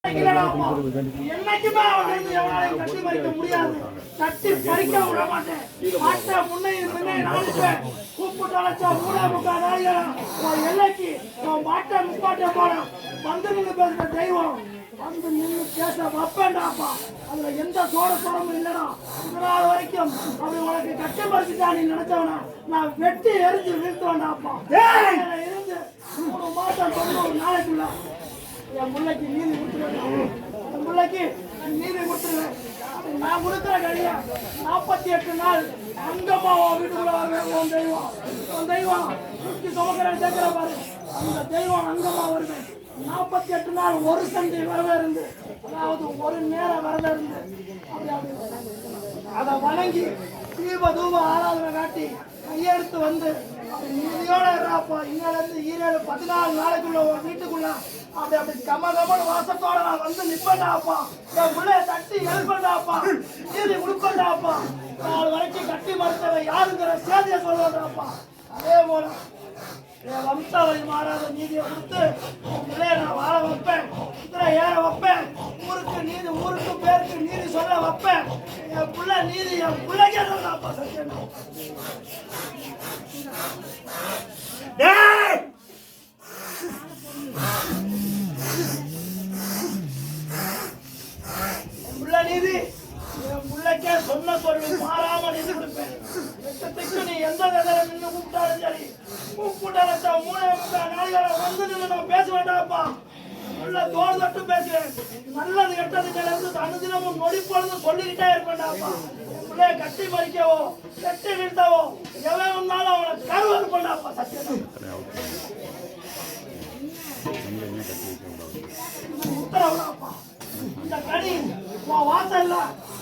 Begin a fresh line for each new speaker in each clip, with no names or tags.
என்னைக்குமே அவனை எவனாலையும் கட்டி பறிக்க முடியாது. கட்டி பறிக்க விட மாட்டேன். ஆட்ட முன்னையும் பின்னையும் நாளைப்பேன். கூப்பிட்டு அழைச்சா 3/4 நாளிகள் உன் எல்லைக்கு உன் மாட்டை முப்பாட்டை போட வந்து நின்று பேசுற தெய்வம் வந்து நின்று பேச வைப்பேன்டாப்பா. அதுல எந்த சோடமும் இல்லைனா இந்த நாள் வரைக்கும் அப்படி உனக்கு கட்டி பறிச்சுட்டா நீ நினைச்சவனா நான் வெட்டி எரிஞ்சு வீழ்த்துவேன்டாப்பா. இருந்து 3 மாசம் 90 நாளைக்குள்ள என் பிள்ளைக்கு நீதி கொடுத்துருவேன். என் பிள்ளைக்கு நீதி கொடுத்துருவேன். நான் கொடுக்குற கழியா 48 நாள் அங்கம்மா வீட்டுக்குள்ள வருவேன். உன் தெய்வம் சுற்றி சுமக்கிறேன் கேட்கிற பாரு. அந்த தெய்வம் அங்கம்மா வருவேன். 48 நாள் ஒரு சந்தி விரதம் இருந்து, அதாவது ஒரு நேரம் விரதம் இருந்து அதை வணங்கி தீப தூப ஆராதனை காட்டி கையெடுத்து வந்து நீதியோட இருப்பா. இங்கிலிருந்து 14 நாளைக்குள்ள ஒரு வீட்டுக்குள்ள அப்படி கமகமன் வாசத்தோட நான் வந்து நிப்பேன்டாப்பா. என் பிள்ளைய தட்டி எழுப்பேன்டாப்பா. நீதி கொடுப்பேன்டாப்பா. நாள் வரைக்கும் கட்டி மறுத்தவை யாருங்கிற சேதியை சொல்லுவேன்டாப்பா. அதே போல என் வம்சாவளி மாறாத நீதியை கொடுத்து உன் பிள்ளைய நான் வாழ வைப்பேன். இத்தனை ஏற வைப்பேன். ஊருக்கு நீதி, ஊருக்கு பேருக்கு நீதி சொல்ல வைப்பேன். என் பிள்ளை நீதி என் பிள்ளைக்கே சொல்றாப்பா. சத்தியம் பிள்ளை நீதி என் பிள்ளைக்கே சொன்ன சொல்லி மாறாம நீதி கொடுப்பேன். நீ எந்த கதையில நின்று கூப்பிட்டாலும் சரி, கூப்பிட்டாலச்சா 3/4 நாளிகளை வந்து நின்று நான் பேச வேண்டாம்ப்பா. உள்ள தோல் தட்டு பேசுவேன். நல்லது கெட்டதுல இருந்து அனுதினமும் நொடி பொழுது சொல்லிக்கிட்டே இருப்பேன்டாப்பா. பிள்ளைய கட்டி மறிக்கவோ கட்டி வீழ்த்தவோ எவன் வந்தாலும் அவனை கருவ இருப்பேன்டாப்பா. சத்தியம் உத்தரவுடாப்பா. இந்த கனி உன் வாசல்ல,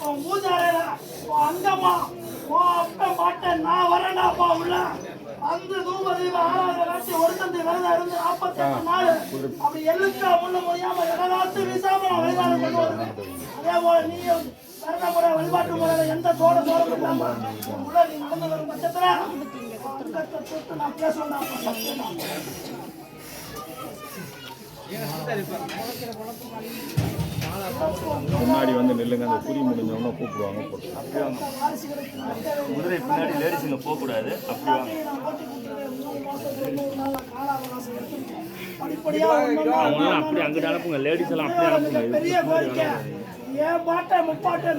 உன் பூஜாரையில, உன் அங்கம்மா, உன் அப்ப மாட்டேன் நான் வரேன்டாப்பா. உள்ள அந்த தூப தீப ஆராதனை காட்சி ஒரு சந்தி விரதம் இருந்து 48 நாள் அப்படி எள்ளுக்கா முன்ன முடியாம எடகாத்து வீசாம நான் வழிபாடு கொண்டு வருவேன். அதே போல நீயும் விரத முறை வழிபாட்டு முறையில எந்த சோடமும் இல்லாம உள்ள நீ நடந்து வரும் பட்சத்துல அங்கத்தை தொட்டு நான் பேசுவேன்டாப்பா. சத்தியம்
முன்னாடி வந்து நில்லுங்க. அந்த குறி முடிஞ்சவங்க கூப்பிடுவாங்க.
குதிரை பின்னாடி லேடிஸுங்க போகக்கூடாது. அப்படி அப்படி அங்கிட்ட அனுப்புங்க. லேடிஸ் எல்லாம் அப்படி அனுப்புங்க.
பெரிய கோரிக்கை. என் பாட்டை முப்பாட்டை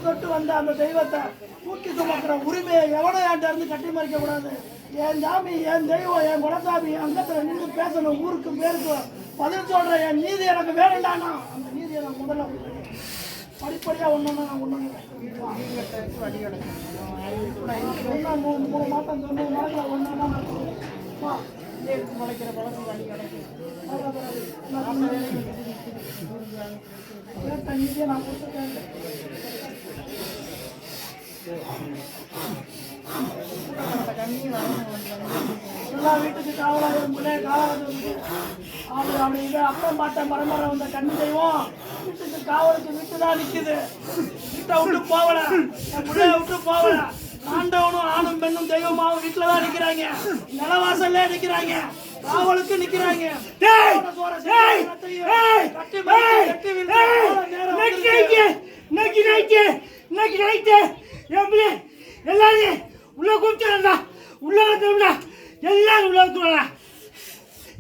தொட்டு வந்த அந்த தெய்வத்தை தூக்கி சுமக்கிற உரிமையை எவனோ என்கிட்ட இருந்து கட்டி மறிக்க கூடாது. என் சாமி, என் தெய்வம், என் குலசாமி அங்கத்துல நின்று பேசணும். ஊருக்கு பேருக்கு பதில் சொல்ற என் நீதி எனக்கு வேணும்டானா அந்த நீதியை நான் முதல்ல படிப்படியா ஒண்ணு நான் ஒண்ணு 3 மாதம் 90 நாளைக்கு ஒன்னா முளைக்கிற பழக்கம் வழி கிடைக்கும். நீதியை நான் கொடுத்துருக்கேன். எல்லா வீட்டுக்கு காவலாக பிள்ளைய காவலுக்கு அப்படி இதை அப்பம் பாட்ட பரம்பரை வந்த கண்ணி தெய்வம் வீட்டுக்கு காவலுக்கு வீட்டுதான் நிக்குது. வீட்டை விட்டு போகல, என் பிள்ளைய விட்டு போகல. ஆண்டவனும் ஆணும் பெண்ணும் தெய்வமாவும் வீட்டுலதான் நிக்கிறாங்க. நிலவாசல்ல நிக்கிறாங்க. காவலுக்கு நிக்கிறாங்க.
எல்லாரும் உள்ள கூப்பிட்டு உள்ள வந்தோம்னா எல்லாரும் உள்ள வந்துடுவாங்க.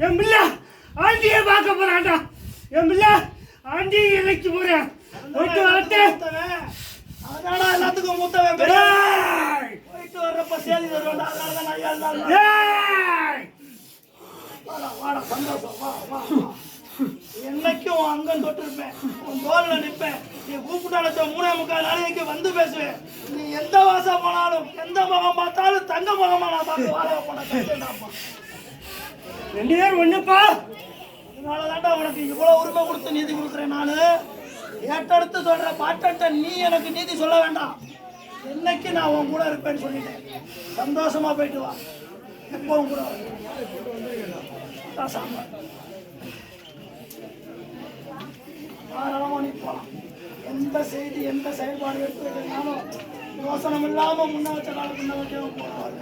என் பிள்ளை ஆண்டியை பார்க்க போறான்டா. என் பிள்ளை ஆண்டியை இணைக்கு போறேன். போயிட்டு வரட்டேன்.
அதனால எல்லாத்துக்கும் மூத்தவன் போயிட்டு வர்றப்ப சேதி தருவேன்டா. அதனாலதான் நான் 7 நாள் வாடா சந்தோஷம். வா என்னைக்கும் அங்கம் தொட்டிருப்பேன். உன் தோல்ல நிற்பேன். நீ கூப்பிட்டாலும் 3/4 நாளைக்கு வந்து பேசுவேன். நீ எந்த வாசம் போனாலும் எந்த முகம் பார்த்தாலும் தங்க முகமா நான் பார்த்து வாழ போனேன்.
2 பேரும் ஒண்ணுப்பா.
அதனாலதான்டா உனக்கு இவ்வளவு உரிமை கொடுத்து நீதி கொடுக்குறேன். நானு ஏட்டெடுத்து சொல்ற பாட்ட நீ எனக்கு நீதி சொல்ல வேண்டாம். என்னைக்கு நான் உன் கூட இருப்பேன்னு சொல்லிட்டேன். சந்தோஷமா போயிட்டு வா. எப்பவும் கூட தாராளமா நீ போலாம். எந்த செய்தி எந்த செயல்பாடு எடுத்து வைக்கிறதுனாலும் யோசனம் இல்லாம முன்ன வச்ச காலம் முன்ன வைக்க போறாங்க.